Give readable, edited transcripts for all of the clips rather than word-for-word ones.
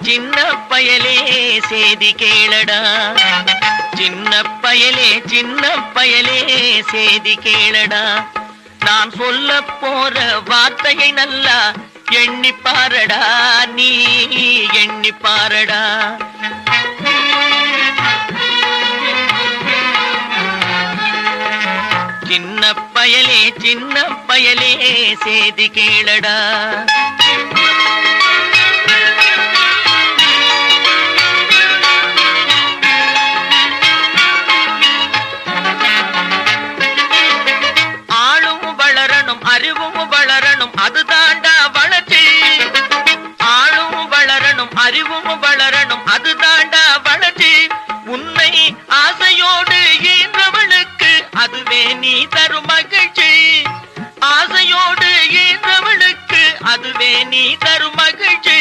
சின்ன பயலே சேதி கேளடா. சின்ன பயலே சின்ன பயலே சேதி கேளடா. நான் சொல்ல போற வார்த்தையை நல்லா எண்ணி பாரடா, நீ எண்ணி பாரடா. சின்ன பயலே சின்ன பயலே சேதி கேளடா. ஆளும் வளரணும் அறிவும் வளரணும் அதுதாண்டா வளர்ச்சி. ஆளும் வளரணும் அறிவும் வளரணும் அதுதாண்டா வளர்ச்சி. உன்னை ஆசையோடு ஈன்றவளுக்கு அதுவே நீ தரும் மகிழ்ச்சி. ஆசையோடு ஈன்றவளுக்கு அதுவே நீ தரும் மகிழ்ச்சி.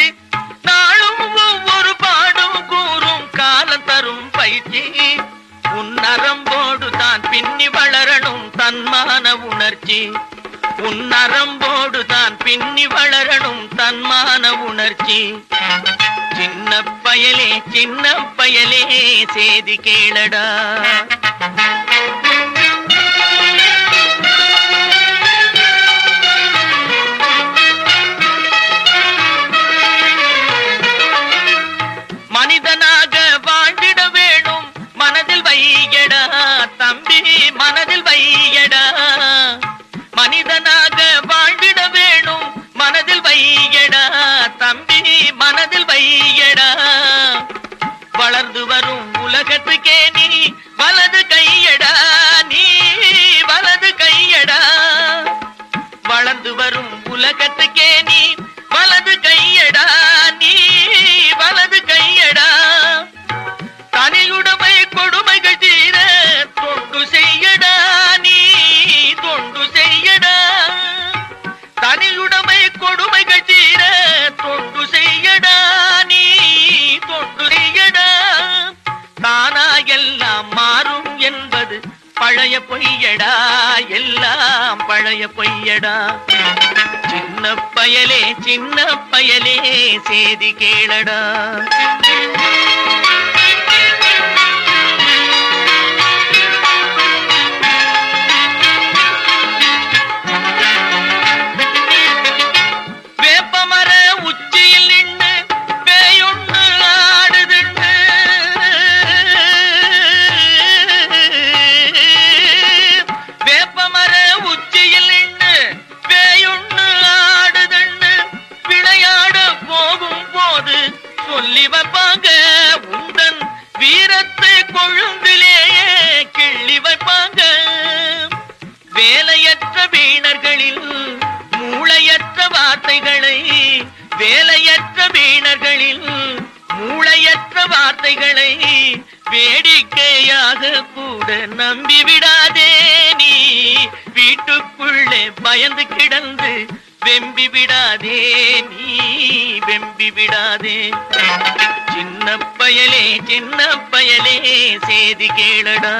நாளும் ஒவ்வொரு பாடும் கூறும் காலம் தரும் பயிற்சி. உன் நரம்போடு தான் பின்னி வளரணும் தன்மான உணர்ச்சி. உன் நரம்போடு தான் பின்னி வளரணும் தன்மான உணர்ச்சி. சின்ன பயலே சின்ன பயலே சேதி கேளடா. மனிதனாக வாழ்ந்திட வேணும் மனதில் வையடா தம்பி, மனதில் வையடா. மனிதனாக வாழ்ந்திட வேணும் மனதில் வையடா தம்பி, மனதில் வையடா. வளர்ந்து வரும் உலகத்துக்கே நீ வலது கையடா, நீ வலது கையடா. வளர்ந்து வரும் உலகத்துக்கே நீ வலது கையடா, நீ வலது கையடா. தனியுடைமை கொடுமைகள் தீர தொண்டு செய்யடா, நீ தொண்டு செய்யடா. தனியுடைமை கொடுமைகள் தீர தொண்டு செய்யடா, நீ தொண்டு செய்யடா. தானா எல்லாம் மாறும் என்பது பழைய பொய்யடா, எல்லாம் பழைய பொய்யடா. சின்ன பயலே சின்ன பயலே சேதி கேளடா. வேப்பமர உச்சியில் நின்று பேயொன்னு ஆடுதுன்னு. வேப்பமர உச்சியில் நின்று பேயொன்னு ஆடுதுன்னு விளையாட போகும் போது சொல்லி வைப்பாங்க. உந்தன் வீரத்தை கொழுந்திலேயே கிள்ளி வைப்பாங்க. வேலையற்ற வீணர்களில் மூளையற்ற வார்த்தைகளை, வேலையற்ற வீணர்களில் மூளையற்ற வார்த்தைகளை வேடிக்கையாக கூட நம்பிவிடாதே. நீ வீட்டுக்குள்ளே பயந்து கிடந்து வெம்பி விடாதே, நீ வெம்பி விடாதே. சின்ன பயலே சின்ன பயலே சேதி கேளடா.